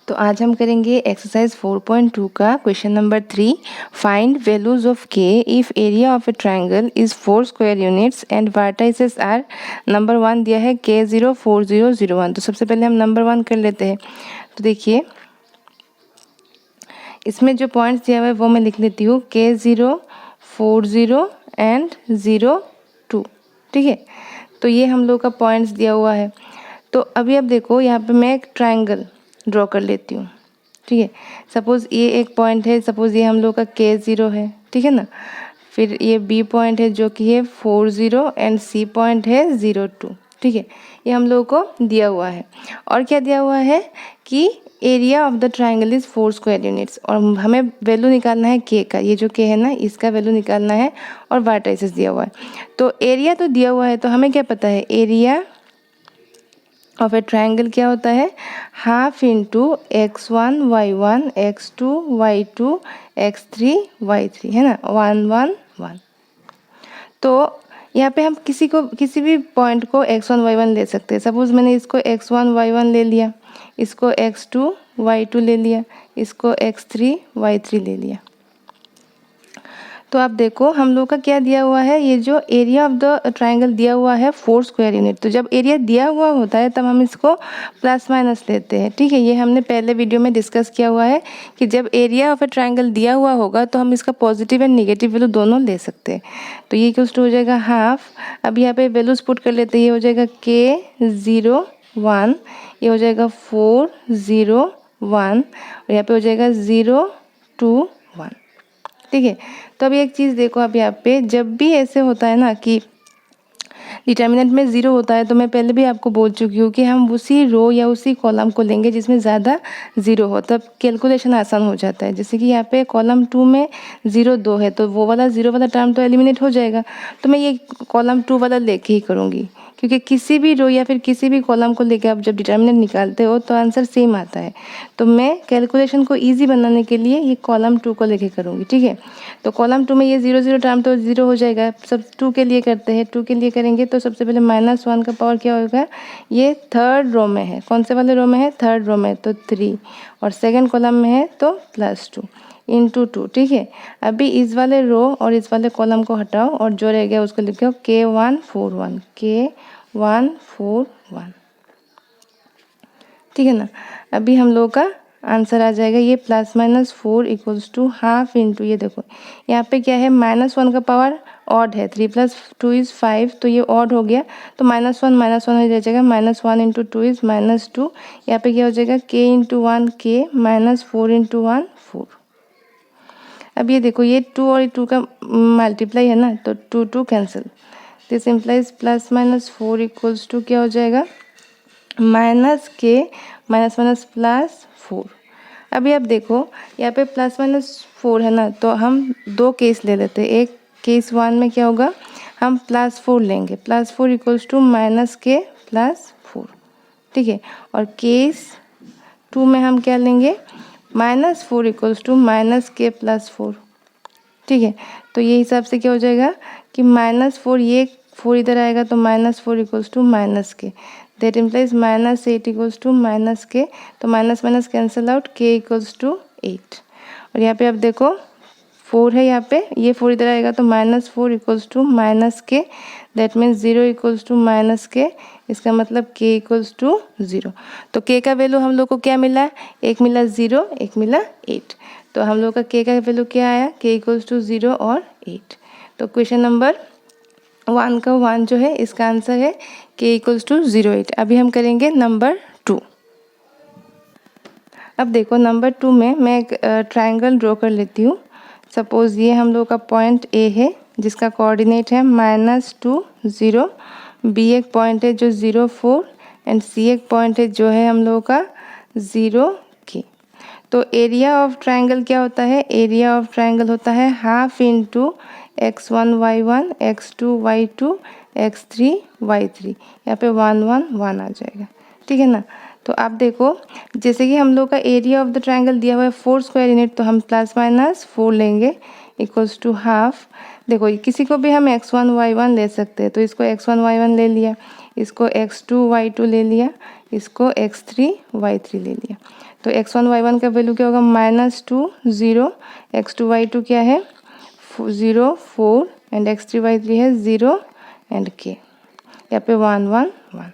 तो आज हम करेंगे एक्सरसाइज 4.2 का question number 3। Find values of k if area of a triangle is 4 square units and vertices are. Number 1 दिया है K0 4 0 0 1। तो सबसे पहले हम नंबर 1 कर लेते हैं। तो देखिए इसमें जो पॉइंट्स दिया हुआ है वो मैं लिख लेती हूँ K0 4 0 एंड 0 2। ठीक है, तो ये हम लोग का पॉइंट्स दिया हुआ है। तो अभी अब देखो यहाँ पे मैं एक ट्राइंगल ड्रॉ कर लेती हूँ। ठीक है, सपोज़ ये एक पॉइंट है, सपोज़ ये हम लोग का K0 है, ठीक है ना। फिर ये B पॉइंट है जो कि है 4 0 एंड C पॉइंट है 0 2। ठीक है, ये हम लोगों को दिया हुआ है। और क्या दिया हुआ है कि area of the triangle is 4 square units, और हमें वैल्यू निकालना है K का। ये जो K है ना, इसका वैल्यू निकालना है, और वर्टाइसेस दिया हुआ है। तो एरिया तो दिया हुआ है, तो हमें क्या पता है, एरिया ऑफ ए ट्राइंगल क्या होता है, half into x1 y1 x2 y2 x3 y3, है ना, 1 1 1। तो यहाँ पे हम किसी भी पॉइंट को x1 y1 ले सकते हैं। सपोज मैंने इसको x1 y1 ले लिया, इसको x2 y2 ले लिया, इसको x3 y3 ले लिया। तो आप देखो हम लोग का क्या दिया हुआ है, ये जो एरिया ऑफ द ट्राइंगल दिया हुआ है 4 स्क्वायर यूनिट। तो जब एरिया दिया हुआ होता है तब हम इसको प्लस माइनस लेते हैं। ठीक है, ये हमने पहले वीडियो में डिस्कस किया हुआ है कि जब एरिया ऑफ ए ट्राइंगल दिया हुआ होगा तो हम इसका पॉजिटिव एंड नेगेटिव वैल्यू दोनों ले सकते हैं। तो ये इक्वल्स टू हो जाएगा हाफ। अब यहाँ पे वैल्यूज पुट कर लेते हैं। ये हो जाएगा K0 1, ये हो जाएगा 4 0 1, और यहाँ पे हो जाएगा 0 2 1। ठीक है, तो अभी एक चीज़ देखो, अब यहाँ पे जब भी ऐसे होता है ना कि डिटर्मिनेंट में 0 होता है, तो मैं पहले भी आपको बोल चुकी हूँ कि हम उसी रो या उसी कॉलम को लेंगे जिसमें ज़्यादा 0 हो, तब कैलकुलेशन आसान हो जाता है। जैसे कि यहाँ पे कॉलम 2 में 0 2 है, तो वो वाला 0 वाला टर्म तो एलिमिनेट हो जाएगा। तो मैं ये कॉलम 2 वाला लेके ही करूँगी, क्योंकि किसी भी रो या फिर किसी भी कॉलम को लेकर आप जब डिटर्मिनेंट निकालते हो तो आंसर सेम आता है। तो मैं कैलकुलेशन को इजी बनाने के लिए ये कॉलम 2 को लेके करूँगी। ठीक है, तो कॉलम 2 में ये 0 0 टर्म तो 0 हो जाएगा। सब 2 के लिए करते हैं, 2 के लिए करेंगे तो सबसे पहले -1 का पावर क्या होगा, ये थर्ड रो में है। कौन से वाले रो में है, थर्ड रो में, तो 3, और सेकेंड कॉलम में है तो +2 इंटू 2। ठीक है, अभी इस वाले रो और इस वाले कॉलम को हटाओ और जो रह गया उसको लिखो K1 4 1 K1 4 1। ठीक है ना, अभी हम लोग का आंसर आ जाएगा ये +-4 इक्वल्स टू हाफ इंटू, ये देखो यहाँ पे क्या है, -1 का पावर ऑड है, 3 + 2 = 5, तो ये ऑड हो गया, तो -1 हो जाएगा, -1 इंटू 2 = -2। यहाँ पे क्या हो जाएगा, K इंटू 1 K, -4 इंटू 1 4। अब ये देखो ये 2 और 2 का मल्टीप्लाई है ना, तो 2 2 cancel. This implies +-4 equals to क्या हो जाएगा, -K -4। अभी आप देखो यहाँ पे +-4 है ना, तो हम 2 केस ले लेते हैं। एक केस 1 में क्या होगा, हम +4 लेंगे, +4 इक्वल्स टू -K +4। ठीक है, और केस 2 में हम क्या लेंगे, -4 इक्वल्स टू -K +4। ठीक है, तो ये हिसाब से क्या हो जाएगा कि -4, ये 4 इधर आएगा तो -4 equals to -K। That implies -8 equals to -K। तो minus cancel out, K equals to 8। और यहाँ पे आप देखो 4 है, यहाँ पे ये 4 इधर आएगा तो -4 equals to -K। That means 0 equals to -K। इसका मतलब K इक्वल्स टू 0। तो K का वैल्यू हम लोग को क्या मिला, एक मिला 0, एक मिला 8। तो हम लोग का K का वैल्यू क्या आया, K इक्वल्स टू 0 और 8। तो क्वेश्चन नंबर 1 का 1 जो है इसका आंसर है K इक्वल्स टू 0 8। अभी हम करेंगे नंबर 2। अब देखो नंबर 2 में मैं एक ट्राइंगल ड्रॉ कर लेती हूँ। सपोज़ ये हम लोग का पॉइंट A है जिसका कोऑर्डिनेट है -2 0, B एक पॉइंट है जो 0 4, एंड C एक पॉइंट है जो है हम लोगों का 0 K। तो एरिया ऑफ ट्राइंगल क्या होता है, एरिया ऑफ ट्राइंगल होता है half into x1 y1 x2 y2 x3 y3। यहाँ पे 1 1 1 आ जाएगा। ठीक है ना, तो आप देखो जैसे कि हम लोग का एरिया ऑफ द ट्राइंगल दिया हुआ है 4 स्क्वायर यूनिट, तो हम +-4 लेंगे इक्वल्स टू हाफ। देखो किसी को भी हम x1 y1 ले सकते हैं, तो इसको x1 y1 ले लिया, इसको x2 y2 ले लिया, इसको x3 y3 ले लिया। तो x1 y1 का वैल्यू क्या होगा -2 0, x2 y2 क्या है 0 4 एंड x3 y3 है 0 एंड k, यहाँ पे 1 1 1।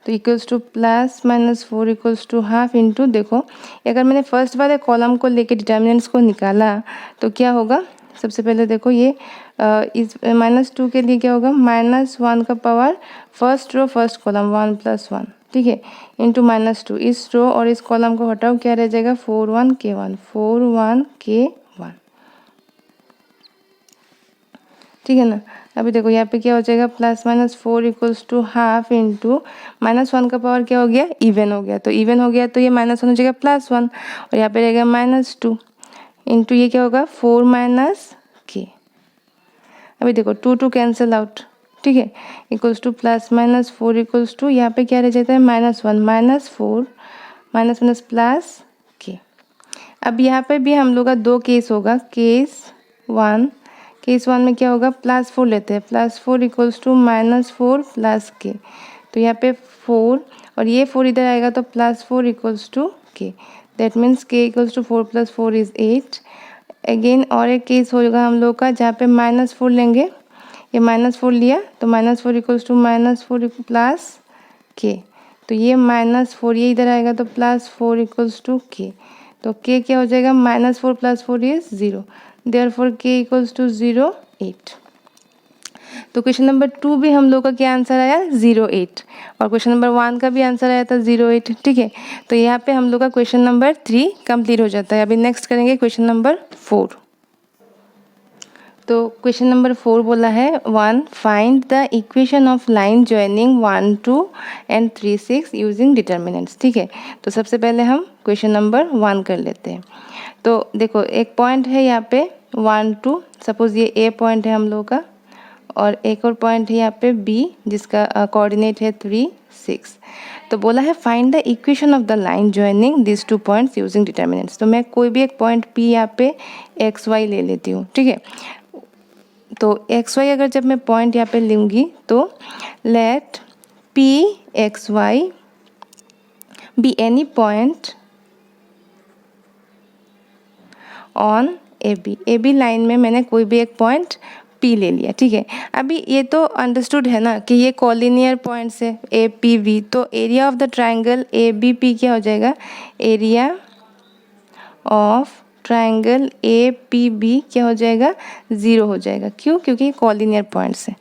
तो equals to +-4 equals to half into, देखो अगर मैंने फर्स्ट वाले कॉलम को लेके डिटर्मिनेंट्स को निकाला तो क्या होगा, सबसे पहले देखो ये इस -2 के लिए क्या होगा -1 का power first row first column 1 + 1, ठीक है, इंटू -2, इस रो और इस कॉलम को हटाओ क्या रह जाएगा 4 1 k 1 4 1 k 1, ठीक है ना। अभी देखो यहाँ पे क्या हो जाएगा +-4 इक्वल्स टू हाफ इंटू -1 का पावर क्या हो गया इवन हो गया, तो इवन हो गया तो ये -1 हो जाएगा +1 और यहाँ पे रहेगा -2 इंटू ये क्या होगा 4 - k। अभी देखो 2 2 कैंसिल आउट, ठीक है, इक्वल्स टू +-4 इक्वल्स टू यहाँ पे क्या रह जाता है -1 -4 माइनस प्लस k। अब यहाँ पे भी हम लोग का दो केस होगा, केस वन में क्या होगा +4 लेते हैं, +4 इक्वल्स टू -4 + k, तो यहाँ पे 4 और ये 4 इधर आएगा तो +4 equals to k, that means k equals to 4 + 4 is 8। Again और एक केस होगा हम लोग का जहाँ पे -4 लेंगे, ये -4 लिया तो -4 इक्वल्स टू -4 प्लस k, तो ये -4 ये इधर आएगा तो +4 इक्वल्स टू k, तो k क्या हो जाएगा -4 + 4 is 0, therefore k equals to 0 8। तो क्वेश्चन नंबर 2 भी हम लोग का क्या आंसर आया 0 8, और क्वेश्चन नंबर 1 का भी आंसर आया था 0 8, ठीक है। तो यहाँ पे हम लोग का क्वेश्चन नंबर 3 कंप्लीट हो जाता है। अभी नेक्स्ट करेंगे क्वेश्चन नंबर 4। तो क्वेश्चन नंबर 4 बोला है 1 find the equation of line joining 1 2 and 3 6 using determinants, ठीक है। तो सबसे पहले हम क्वेश्चन नंबर 1 कर लेते हैं। तो देखो एक पॉइंट है यहाँ पे 1 2, सपोज ये ए पॉइंट है हम लोग का, और एक और पॉइंट है यहाँ पे बी जिसका कोऑर्डिनेट है 3 6। तो बोला है find the equation of the line joining this two points using determinants. तो मैं कोई भी एक पॉइंट पी यहाँ पे एक्स वाई ले लेती हूँ, ठीक है। तो एक्स वाई अगर जब मैं पॉइंट यहाँ पे लूँगी तो let P x Y be any point on A B line में मैंने कोई भी एक पॉइंट P ले लिया, ठीक है। अभी ये तो अंडरस्टूड है ना कि ये कॉलिनियर पॉइंट्स है ए पी वी, तो area of the triangle A B P क्या हो जाएगा area of triangle A P B क्या हो जाएगा 0 हो जाएगा। क्यों? क्योंकि कॉलिनियर पॉइंट्स है।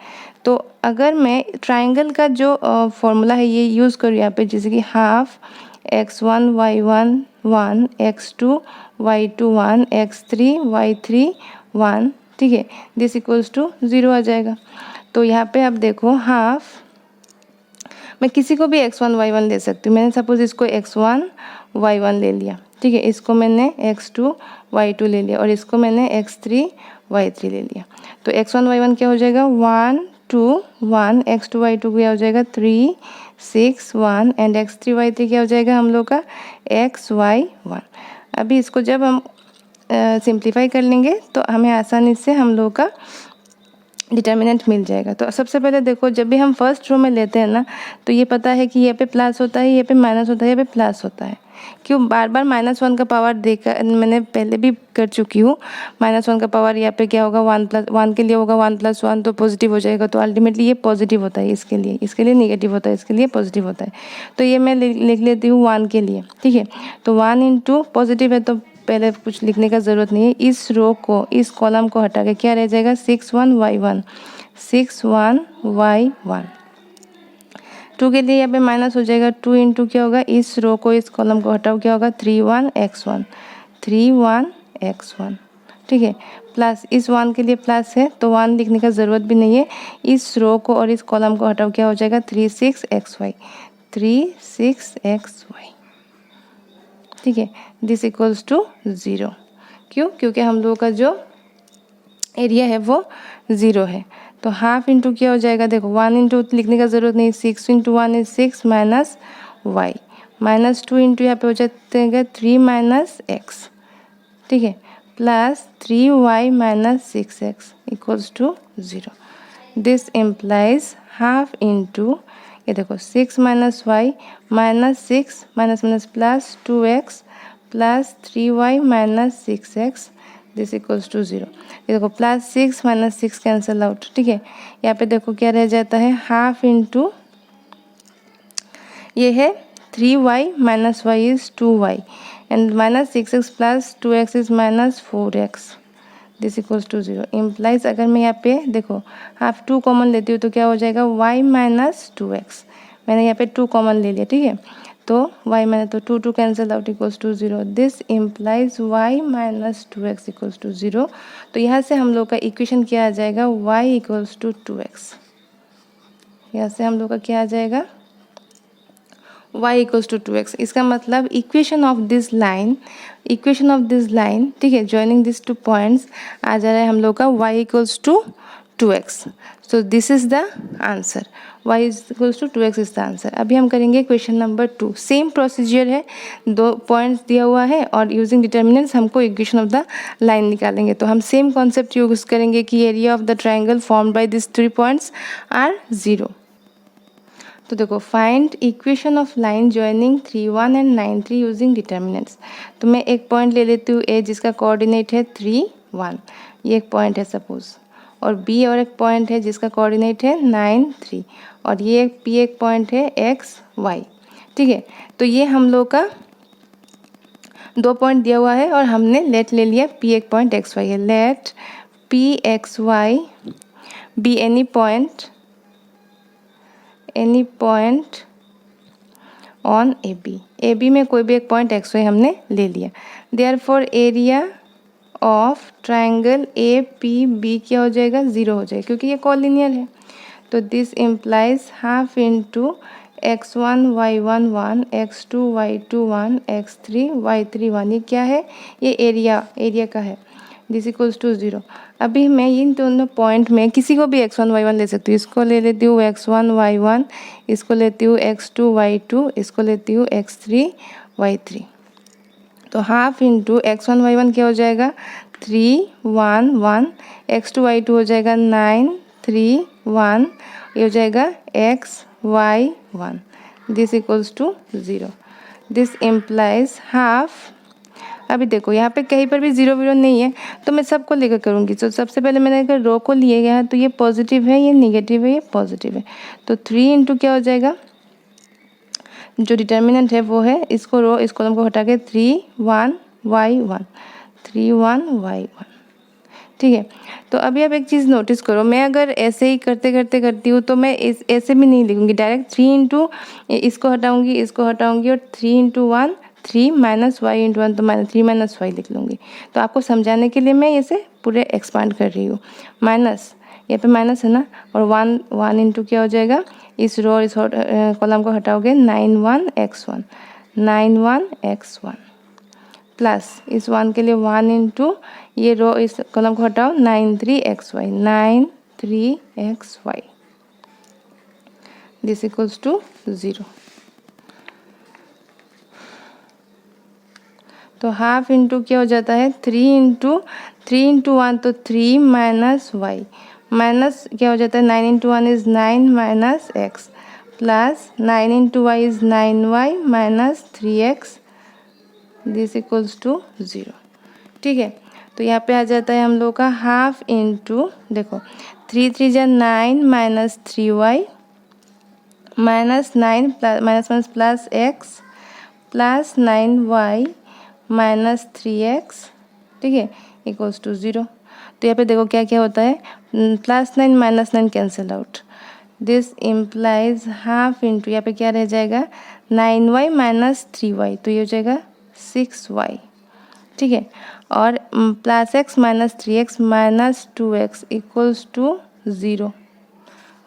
तो अगर मैं ट्राइंगल का जो फॉर्मूला है ये यूज़ करूँ यहाँ पे, जैसे कि half x1 y1 1 x2 y2 1 x3 y3 1, ठीक है, दिस इक्वल्स टू 0 आ जाएगा। तो यहाँ पे आप देखो हाफ मैं किसी को भी x1 y1 ले सकती हूँ। मैंने सपोज इसको x1 y1 ले लिया, ठीक है, इसको मैंने x2 y2 ले लिया और इसको मैंने x3 y3 ले लिया। तो x1 y1 क्या हो जाएगा 1 2 1, x2 y2 क्या हो जाएगा 3 6 1 एंड x3 y3 क्या हो जाएगा हम लोग का x y 1। अभी इसको जब हम सिंप्लीफाई कर लेंगे तो हमें आसानी से हम लोग का डिटर्मिनेंट मिल जाएगा। तो सबसे पहले देखो जब भी हम फर्स्ट रो में लेते हैं ना तो ये पता है कि ये पे प्लस होता है, ये पे माइनस होता है, ये पे प्लस होता है। क्यों? बार बार -1 का पावर देखकर मैंने पहले भी कर चुकी हूँ। -1 का पावर यहाँ पे क्या होगा 1 के लिए होगा 1 + 1 तो पॉजिटिव हो जाएगा, तो अल्टीमेटली ये पॉजिटिव होता है, इसके लिए नेगेटिव होता है, इसके लिए पॉजिटिव होता है। तो ये मैं लिख लेती हूँ 1 के लिए, ठीक है। तो 1 इंटू पॉजिटिव है तो पहले कुछ लिखने का ज़रूरत नहीं है। इस रो को इस कॉलम को हटा के क्या रह जाएगा 6 1 y1 6 1 y1। 2 के लिए यहाँ पे माइनस हो जाएगा, 2 इंटू क्या होगा इस रो को इस कॉलम को हटाओ क्या होगा 3 1 x1 3 1 x1, ठीक है, प्लस इस 1 के लिए प्लस है तो 1 लिखने का ज़रूरत भी नहीं है। इस रो को और इस कॉलम को हटाओ क्या हो जाएगा 3 6 xy 3 6 xy, ठीक है, दिस इक्वल्स टू 0। क्यों? क्योंकि हम लोगों का जो एरिया है वो 0 है। तो हाफ इंटू क्या हो जाएगा देखो 1 इंटू लिखने का ज़रूरत नहीं, 6 into 1 is 6 minus y -2 into यहाँ पे हो जाते हैं 3 - x, ठीक है, plus 3y - 6x equals to 0। This implies half into ये देखो 6 minus y minus 6 minus minus plus 2x plus 3y minus 6x this equals to 0। ये देखो प्लस 6 माइनस 6 कैंसिल आउट, ठीक है। यहाँ पे देखो क्या रह जाता है, हाफ इंटू ये है 3y minus y is 2y and minus 6x plus 2x is minus 4x this equals to 0। Implies अगर मैं यहाँ पे देखो हाफ 2 कॉमन लेती हूँ तो क्या हो जाएगा y माइनस 2x, मैंने यहाँ पे 2 कॉमन ले लिया, ठीक है। तो y मैंने तो 2 cancel out equals to 0। This implies y minus 2x equals to 0। तो यहाँ से हम लोग का इक्वेशन क्या आ जाएगा, y इक्वल्स टू 2x। यहाँ से हम लोग का क्या आ जाएगा, y इक्वल्स टू 2x। इसका मतलब इक्वेशन ऑफ दिस लाइन, ठीक है, जॉइनिंग दिस 2 पॉइंट्स आ जा रहा है हम लोग का y equals to 2x। So this is the answer, y equals to 2x is the answer. अभी हम करेंगे क्वेश्चन नंबर 2। सेम प्रोसीजर है, 2 पॉइंट्स दिया हुआ है और यूजिंग डिटर्मिनेंट्स हमको इक्वेशन ऑफ द लाइन निकालेंगे। तो हम सेम कॉन्सेप्ट यूज करेंगे कि area of the triangle formed by this 3 points are 0। तो देखो find equation of line joining 3 1 and 9 3 using determinants. तो मैं एक पॉइंट ले लेती हूँ ए जिसका कोऑर्डिनेट है 3 1, ये एक पॉइंट है सपोज, और बी और एक पॉइंट है जिसका कोऑर्डिनेट है 9 3, और ये एक पॉइंट है एक्स वाई, ठीक है। तो ये हम लोग का 2 पॉइंट दिया हुआ है और हमने लेट ले लिया पी एक पॉइंट एक्स वाई है। Let P x Y be any point on A B में कोई भी एक पॉइंट एक्स वाई हमने ले लिया। Therefore area of triangle A P B क्या हो जाएगा, 0 हो जाएगा क्योंकि ये कॉलिनियर है। तो this implies half into x1 y1 1 x2 y2 1 x3 y3 1, ये क्या है, ये एरिया का है। This equals to 0। अभी मैं इन दोनों पॉइंट में किसी को भी x1 y1 ले सकती हूँ। इसको ले लेती हूँ x1 y1, इसको लेती हूँ x2 y2, इसको लेती हूँ x3 y3। तो हाफ इंटू x1 y1 क्या हो जाएगा 3 1 1, x2 y2 हो जाएगा 9 3 1, ये हो जाएगा x y 1। This equals to 0। This implies half. अभी देखो यहाँ पे कहीं पर भी 0 0 नहीं है तो मैं सबको लेकर करूँगी। तो सबसे पहले मैंने अगर रो को लिए गया है तो ये पॉजिटिव है, ये निगेटिव है, ये पॉजिटिव है। तो 3 इंटू क्या हो जाएगा, जो डिटर्मिनेंट है वो है इसको रो इस कॉलम को हटा के 3 1 y 1 3 1 y 1, ठीक है। तो अभी आप एक चीज़ नोटिस करो, मैं अगर ऐसे ही करती हूँ तो मैं ऐसे भी नहीं लिखूँगी डायरेक्ट। 3 इंटू इसको हटाऊँगी और 3 इंटू 1 3 माइनस वाई इंटू 1, तो 3 माइनस वाई लिख लूँगी। तो आपको समझाने के लिए मैं इसे पूरे एक्सपांड कर रही हूँ। माइनस यहाँ पे माइनस है ना, और 1 इंटू क्या हो जाएगा, इस रो इस कॉलम को हटाओगे 9 1 x1 9 1 x1 प्लस इस 1 के लिए 1 इंटू ये रो इस कॉलम को हटाओ 9 3 xy 9 3 xy this equals to 0। तो हाफ इंटू क्या हो जाता है 3 इंटू 1 तो 3 माइनस वाई, माइनस क्या हो जाता है 9 into 1 is 9 minus x, plus 9 into y is 9 y minus 3x this equals to 0, ठीक है। तो यहाँ पे आ जाता है हम लोग का हाफ इंटू, देखो 3 3 जा 9 minus 3y minus 9 minus plus x plus 9y minus 3x, ठीक है, इक्वल्स टू 0। तो यहाँ पे देखो क्या क्या होता है, plus 9 minus 9 cancel out. This implies half into यहाँ पे क्या रह जाएगा 9y माइनस 3y, तो ये हो जाएगा 6y, ठीक है, और plus x minus 3x minus 2x equals to 0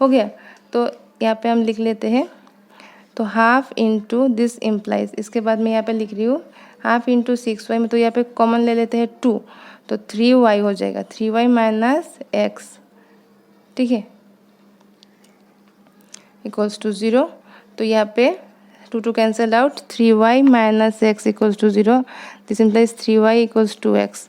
हो गया। तो यहाँ पे हम लिख लेते हैं, तो हाफ इंटू दिस इम्प्लाइज, इसके बाद मैं यहाँ पे लिख रही हूँ हाफ इंटू 6y में, तो यहाँ पे कॉमन ले लेते हैं 2, तो 3y हो जाएगा 3y माइनस x, ठीक है, इक्वल्स टू 0। तो यहाँ पे 2 cancel out 3y minus x equals to 0। This implies 3y equals to x,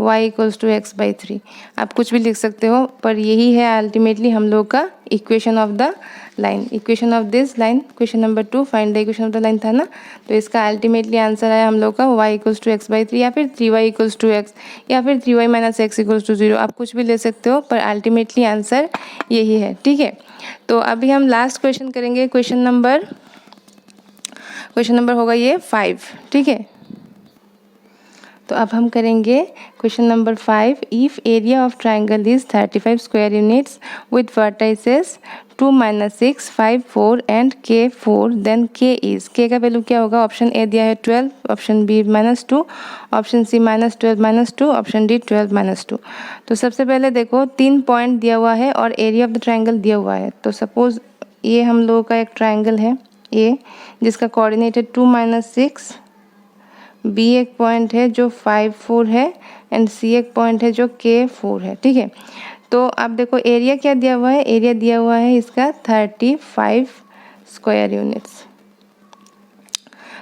y equals to x/3। आप कुछ भी लिख सकते हो, पर यही है अल्टीमेटली हम लोग का equation of the line, equation of this line. Question number 2 find the equation of the line था ना, तो इसका अल्टीमेटली आंसर है हम लोग का y इक्वल्स टू x/3 या फिर 3y इक्वल्स टू x या फिर 3y minus x equals to 0। आप कुछ भी ले सकते हो, पर अल्टीमेटली आंसर यही है। ठीक है, तो अभी हम लास्ट क्वेश्चन करेंगे। क्वेश्चन नंबर होगा ये 5। ठीक है, तो अब हम करेंगे question number 5। If area of triangle is 35 square units with vertices 2, -6, 5, 4 and k 4, then k is, k का वैल्यू क्या होगा? ऑप्शन ए दिया है 12, option B -2, option C -12 -2, option D 12 -2। तो सबसे पहले देखो 3 पॉइंट दिया हुआ है और एरिया ऑफ द ट्राइंगल दिया हुआ है। तो सपोज ये हम लोगों का एक ट्राइंगल है ए, जिसका कोऑर्डिनेट है 2, -6, बी एक पॉइंट है जो 5, 4 है एंड सी एक पॉइंट है जो k 4 है। ठीक है, तो आप देखो एरिया क्या दिया हुआ है? एरिया दिया हुआ है इसका 35 स्क्वायर यूनिट्स।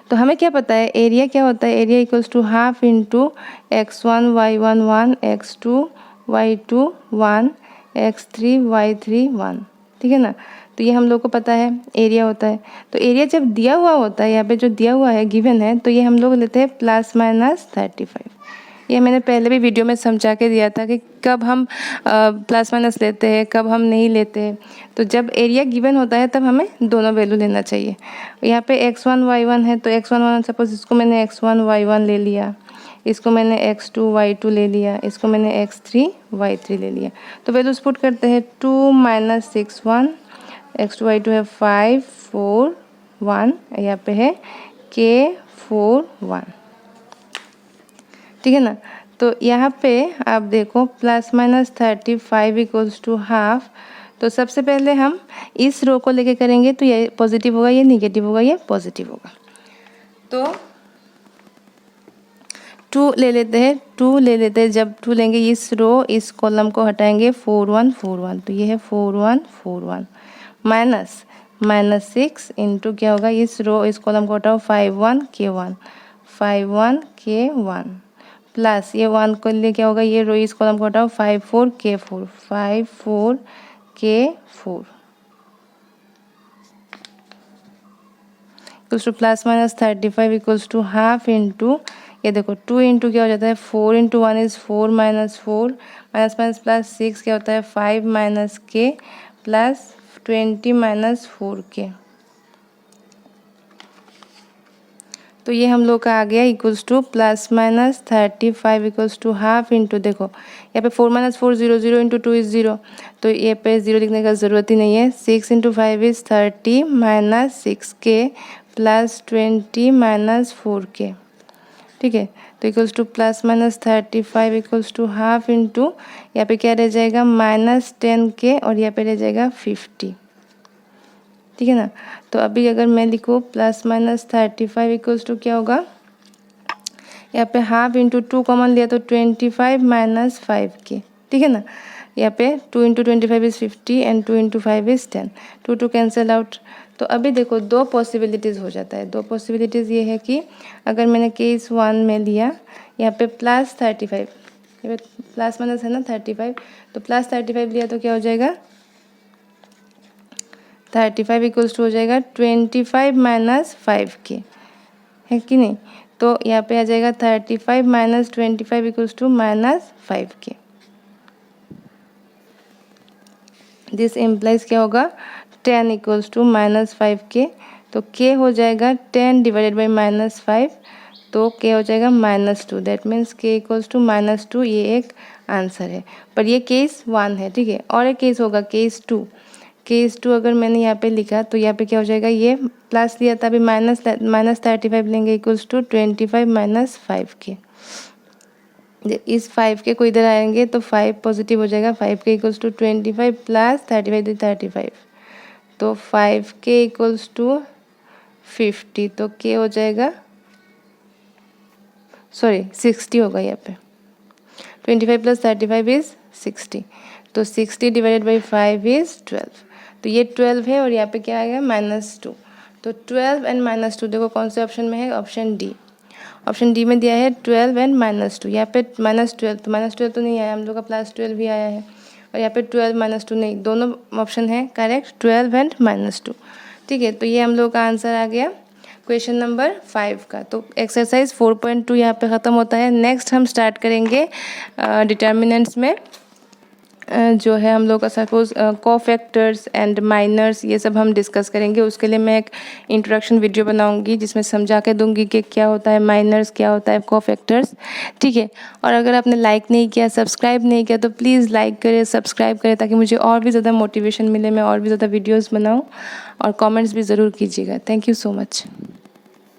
तो हमें क्या पता है एरिया क्या होता है? Area equals to half into x1 y1 1, x2 y2 1, x3 y3 1। ठीक है ना, तो ये हम लोग को पता है एरिया होता है। तो एरिया जब दिया हुआ होता है, यहाँ पे जो दिया हुआ है गिवन है, तो ये हम लोग लेते हैं ±35। ये मैंने पहले भी वीडियो में समझा के दिया था कि कब हम प्लस माइनस लेते हैं, कब हम नहीं लेते हैं। तो जब एरिया गिवन होता है तब हमें दोनों वैल्यू लेना चाहिए। यहाँ पे x1 y1 है, तो x1 y1 सपोज इसको मैंने x1 y1 ले लिया, इसको मैंने x2 y2 ले लिया, इसको मैंने x3 y3 ले लिया। तो वैल्यूज पुट करते हैं 2 -6 1, x2 y2 है 5 4 1, यहाँ पे है k 4 1। ठीक है ना, तो यहाँ पे आप देखो ±35 इक्वल्स टू हाफ। तो सबसे पहले हम इस रो को लेके करेंगे, तो ये पॉजिटिव होगा, ये निगेटिव होगा, ये पॉजिटिव होगा। तो 2 ले लेते हैं, 2 ले लेते हैं। जब 2 लेंगे इस रो इस कॉलम को हटाएंगे 4 1 4 1, तो ये है 4 1 4 1 माइनस -6 इंटू क्या होगा? इस रो इस कॉलम को हटाओ 5 1 k 1 5 1 k 1 प्लस ये 1 को लिए क्या होगा? ये रो इस कॉलम को हटाओ 5 4 k 4 5 4 k 4 equals to ±35 equals to half into, ये देखो 2 इंटू क्या हो जाता है? 4 into 1 is 4 -4 minus minus plus 6 क्या होता है? 5 k प्लस 20 -4k। तो ये हम लोग का आ गया equals to ±35 equals to half into, देखो यहाँ पे 4 - 4 0 0 इंटू 2 इज़ 0, तो ये पे 0 लिखने का ज़रूरत ही नहीं है। 6 into 5 is 30 -6k plus 20 -4k। ठीक है, तो equals to ±35 equals to half into, यहाँ पे क्या रह जाएगा? -10k और यहाँ पे रह जाएगा 50। ठीक है ना, तो अभी अगर मैं लिखूँ ±35 इक्वल्स टू क्या होगा? यहाँ पे हाफ इंटू 2 कॉमन लिया तो 25 - 5k। ठीक है ना, यहाँ पे 2 into 25 is 50 and 2 into 5 is 10, 2 2 cancel out. तो अभी देखो दो पॉसिबिलिटीज़ हो जाता है। दो पॉसिबिलिटीज़ ये है कि अगर मैंने केस 1 में लिया यहाँ पे +35, यहाँ पे प्लस माइनस है ना 35, तो +35 लिया तो क्या हो जाएगा? 35 इक्वल्स टू हो जाएगा 25 - 5k, है कि नहीं? तो यहाँ पे आ जाएगा 35 - 25 equals to -5k। This implies क्या होगा? 10 इक्वल्स टू -5k। तो k हो जाएगा 10 डिवाइडेड बाई -5, तो k हो जाएगा -2। That means k equals to -2। ये एक आंसर है, पर ये केस 1 है। ठीक है, और एक केस होगा केस 2। केस 2 अगर मैंने यहाँ पे लिखा तो यहाँ पे क्या हो जाएगा? ये प्लस लिया था, अभी -35 लेंगे इक्वल्स टू 25 - 5k। इस 5k को इधर आएंगे तो 5 पॉजिटिव हो जाएगा। 5k इक्वल्स टू 25 प्लस 35 35, तो 5k इक्वल्स टू 50, तो k हो जाएगा, सॉरी 60 होगा यहाँ पे। 25 प्लस 35 इज़ 60, तो 60 डिवाइडेड बाई 5 इज़ 12। तो ये 12 है और यहाँ पे क्या आएगा? -2। तो 12 एंड -2 देखो कौन से ऑप्शन में है? Option D. ऑप्शन डी में दिया है 12 एंड -2। यहाँ पे -12 तो -12 तो नहीं आया, हम लोग का +12 भी आया है, और यहाँ पे 12 -2 नहीं, दोनों ऑप्शन है करेक्ट, 12 एंड -2। ठीक है, तो ये हम लोग का आंसर आ गया क्वेश्चन नंबर 5 का। तो एक्सरसाइज 4.2 यहाँ पे ख़त्म होता है। नेक्स्ट हम स्टार्ट करेंगे डिटर्मिनेंट्स में जो है हम लोग का सपोज कोफैक्टर्स एंड माइनर्स, ये सब हम डिस्कस करेंगे। उसके लिए मैं एक इंट्रोडक्शन वीडियो बनाऊंगी जिसमें समझा के दूंगी कि क्या होता है माइनर्स, क्या होता है कोफैक्टर्स। ठीक है, और अगर आपने लाइक नहीं किया, सब्सक्राइब नहीं किया, तो प्लीज़ लाइक करें, सब्सक्राइब करें, ताकि मुझे और भी ज़्यादा मोटिवेशन मिले, मैं और भी ज़्यादा वीडियोज़ बनाऊँ, और कॉमेंट्स भी ज़रूर कीजिएगा। Thank you so much.